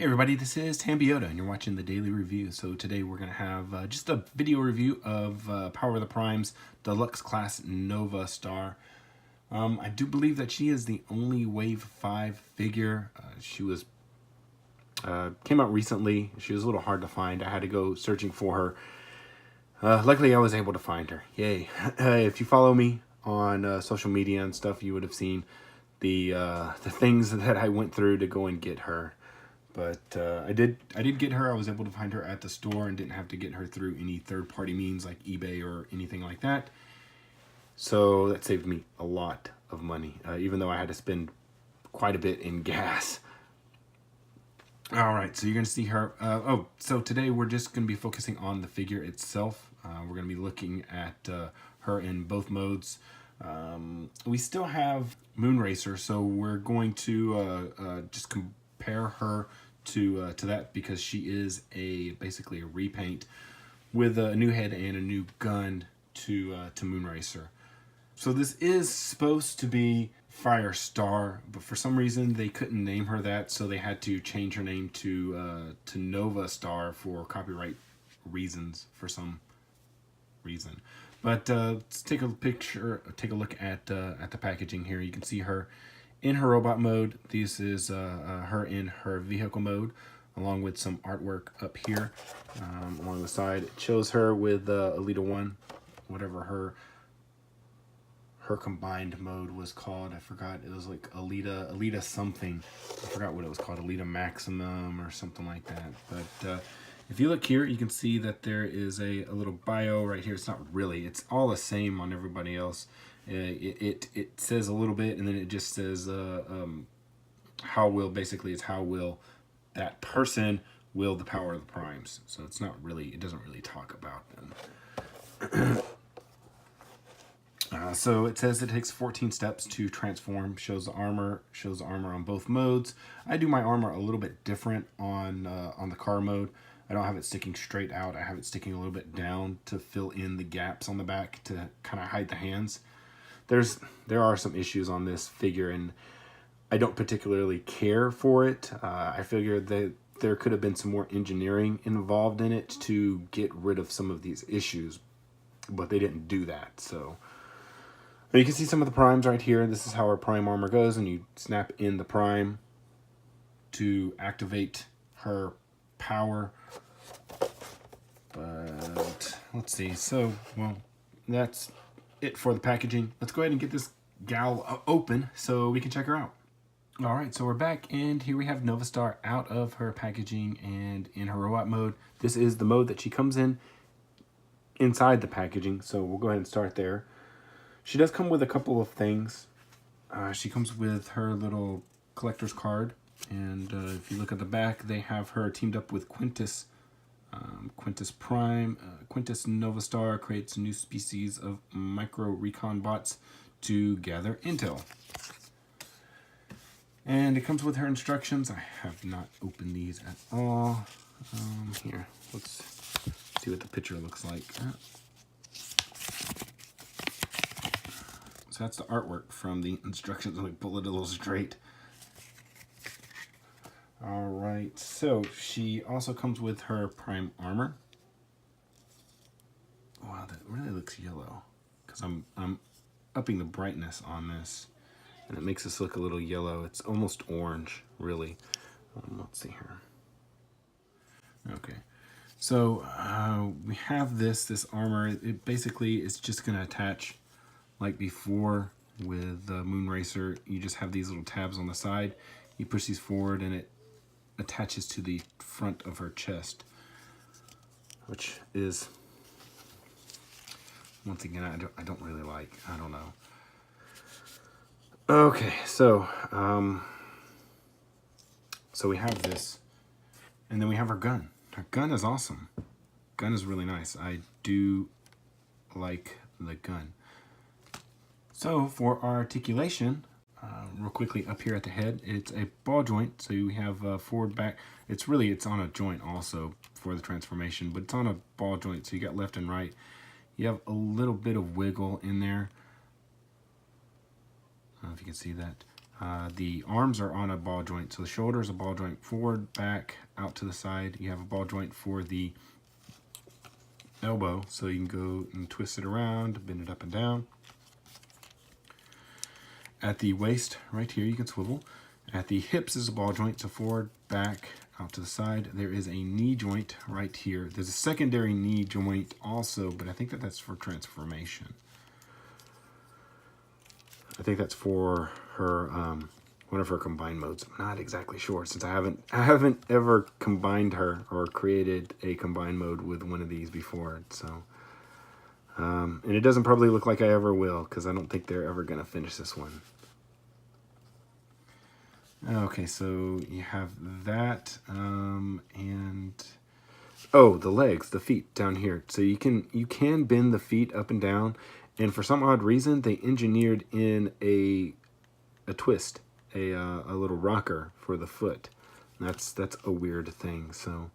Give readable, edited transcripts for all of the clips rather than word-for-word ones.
everybody, this is Tambiota and you're watching the Daily Review. So today we're going to have just a video review of Power of the Prime's Deluxe Class Novastar. I do believe that she is the only Wave 5 figure. She was came out recently. She was a little hard to find. I had to go searching for her. Luckily I was able to find her. Yay. If you follow me on social media and stuff, you would have seen the things that I went through to go and get her. But I did get her. I was able to find her at the store and didn't have to get her through any third-party means like eBay or anything like that. So that saved me a lot of money, even though I had to spend quite a bit in gas. All right, so you're going to see her. So today we're just going to be focusing on the figure itself. We're going to be looking at her in both modes. We still have Moonracer, so we're going to just compare her to that, because she is basically a repaint with a new head and a new gun to Moonracer. So this is supposed to be Firestar, but for some reason they couldn't name her that, so they had to change her name to Novastar for copyright reasons, for some reason. But let's take a look at the packaging here. You can see her in her robot mode. This is her in her vehicle mode, along with some artwork up here along the side. It shows her with Elita 1, whatever her combined mode was called. I forgot. It was like Elita something. I forgot what it was called. Elita Maximum or something like that. But if you look here, you can see that there is a little bio right here. It's not really. It's all the same on everybody else. It says a little bit, and then it just says how will, basically it's how will that person wield the power of the primes. So it's not really, it doesn't really talk about them. So it says it takes 14 steps to transform. Shows the armor on both modes. I do my armor a little bit different on the car mode. I don't have it sticking straight out. I have it sticking a little bit down to fill in the gaps on the back to kind of hide the hands. There are some issues on this figure, and I don't particularly care for it. I figured that there could have been some more engineering involved in it to get rid of some of these issues, but they didn't do that. So you can see some of the primes right here. This is how our prime armor goes, and you snap in the prime to activate her power. But let's see. So, well, that's it for the packaging. Let's go ahead and get this gal open so we can check her out. All right, so we're back, and here we have Novastar out of her packaging and in her robot mode. This is the mode that she comes in inside the packaging, so we'll go ahead and start there. She does come with a couple of things. She comes with her little collector's card, and if you look at the back, they have her teamed up with Quintus. Quintus Prime. Quintus Novastar creates a new species of micro recon bots to gather intel. And it comes with her instructions. I have not opened these at all. Here, let's see what the picture looks like. So that's the artwork from the instructions. Let me pull it a little straight. All right, so she also comes with her prime armor. Wow, that really looks yellow, because I'm upping the brightness on this, and it makes this look a little yellow. It's almost orange, really. Let's see here. Okay, so we have this armor. It basically is just going to attach like before with Moonracer. You just have these little tabs on the side. You push these forward, and it attaches to the front of her chest, which is, once again, I don't really like. I don't know. Okay, so so we have this, and then we have our gun. Our gun is awesome. Gun is really nice. I do like the gun. So for our articulation, real quickly up here at the head, it's a ball joint. So you have forward, back. It's on a joint also for the transformation, but it's on a ball joint. So you got left and right. You have a little bit of wiggle in there. I don't know if you can see that. The arms are on a ball joint. So the shoulder is a ball joint forward, back, out to the side. You have a ball joint for the elbow, so you can go and twist it around, bend it up and down. At the waist, right here, you can swivel. At the hips is a ball joint, so forward, back, out to the side. There is a knee joint right here. There's a secondary knee joint also, but I think that that's for transformation. I think that's for her one of her combined modes. I'm not exactly sure since I haven't ever combined her or created a combined mode with one of these before. So, and it doesn't probably look like I ever will because I don't think they're ever gonna finish this one. Okay, so you have that, and oh, the legs, the feet down here. So you can bend the feet up and down, and for some odd reason, they engineered in a twist, a little rocker for the foot. That's a weird thing. So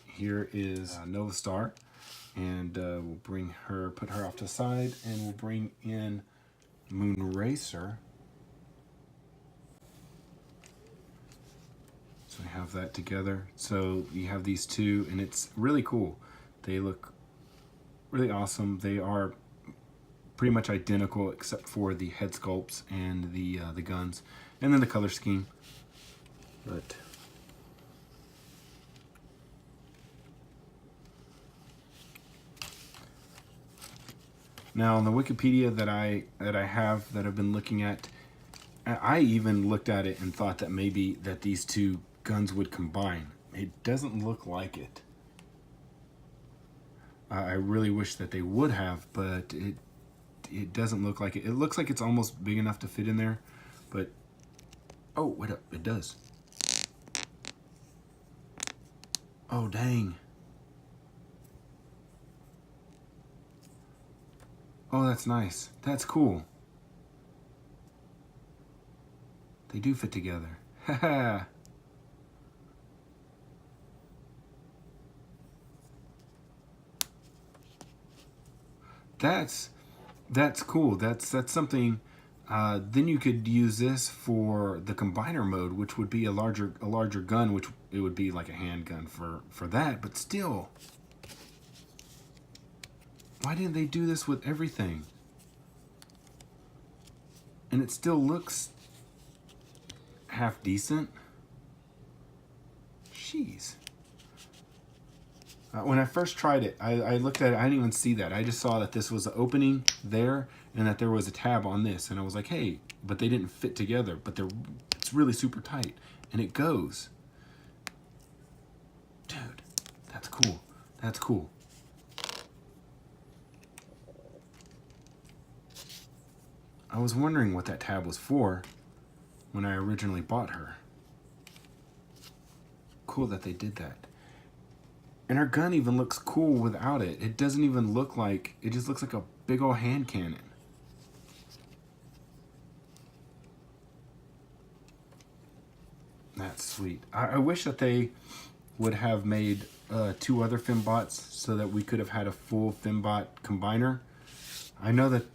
here is Novastar. And we'll put her off to the side, and we'll bring in Moon Racer. So we have that together. So you have these two, and it's really cool. They look really awesome. They are pretty much identical except for the head sculpts and the guns, and then the color scheme. But now on the Wikipedia that I've been looking at, I even looked at it and thought that maybe that these two guns would combine. It doesn't look like it. I really wish that they would have, but it doesn't look like it. It looks like it's almost big enough to fit in there, but oh, wait up, it does. Oh, dang. Oh, that's nice. That's cool. They do fit together. Haha. That's cool. That's something. Then you could use this for the combiner mode, which would be a larger gun, which it would be like a handgun for that. But still, why didn't they do this with everything? And it still looks half decent. Jeez. When I first tried it, I looked at it, I didn't even see that. I just saw that this was the opening there and that there was a tab on this. And I was like, hey, but they didn't fit together, but it's really super tight. And it goes. Dude, that's cool. That's cool. I was wondering what that tab was for when I originally bought her. Cool that they did that. And her gun even looks cool without it. It doesn't even look like, it just looks like a big old hand cannon. That's sweet. I wish that they would have made 2 other fembots so that we could have had a full fembot combiner. I know that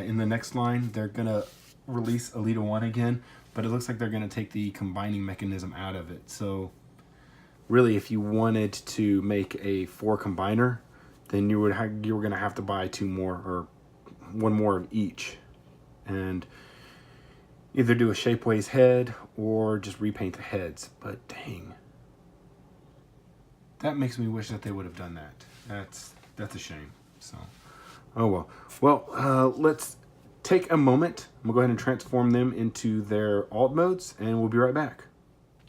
in the next line, they're gonna release Elita 1 again, but it looks like they're gonna take the combining mechanism out of it. So really, if you wanted to make a 4 combiner, then you were gonna have to buy 2 more or 1 more of each, and either do a Shapeways head or just repaint the heads. But dang, that makes me wish that they would have done that. That's a shame. So, oh well. Well, let's take a moment. I'm gonna go ahead and transform them into their alt modes, and we'll be right back.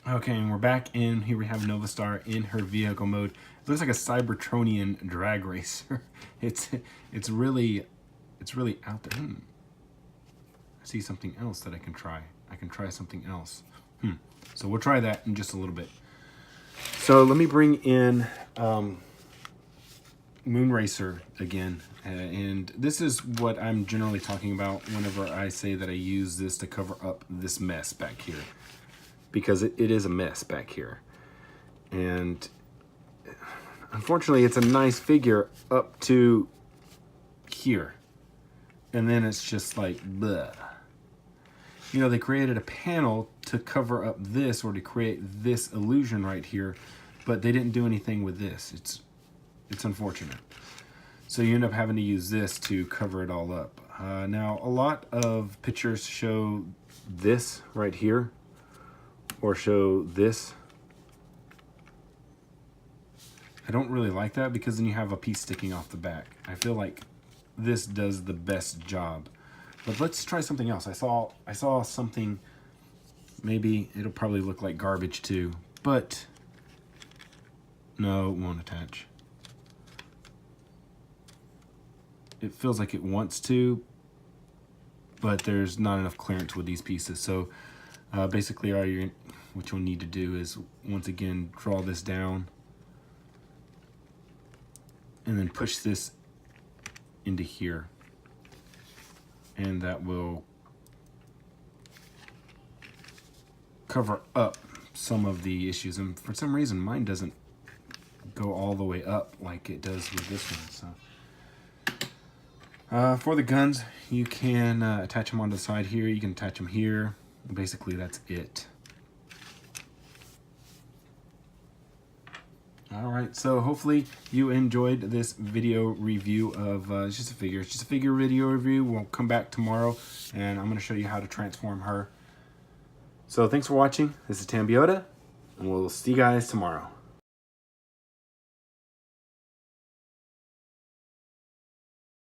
Okay, and we're back in. Here we have Novastar in her vehicle mode. It looks like a Cybertronian drag racer. It's really out there. I see something else that I can try. I can try something else. So we'll try that in just a little bit. So let me bring in Moon Racer again. And this is what I'm generally talking about whenever I say that I use this to cover up this mess back here. Because it is a mess back here. And unfortunately, it's a nice figure up to here. and then it's just like, bleh. You know, they created a panel to cover up this, or to create this illusion right here, but they didn't do anything with this. It's unfortunate. So you end up having to use this to cover it all up. Now, a lot of pictures show this right here, or show this. I don't really like that, because then you have a piece sticking off the back. I feel like this does the best job. But let's try something else. I saw something, maybe it'll probably look like garbage too, but no, it won't attach. It feels like it wants to, but there's not enough clearance with these pieces. So basically what you'll need to do is, once again, draw this down and then push this into here, and that will cover up some of the issues. And for some reason mine doesn't go all the way up like it does with this one. So for the guns, you can attach them on the side here, you can attach them here. Basically that's it. Alright, so hopefully you enjoyed this video review of it's just a figure. It's just a figure video review. We'll come back tomorrow and I'm going to show you how to transform her. So thanks for watching. This is Tambiota, and we'll see you guys tomorrow.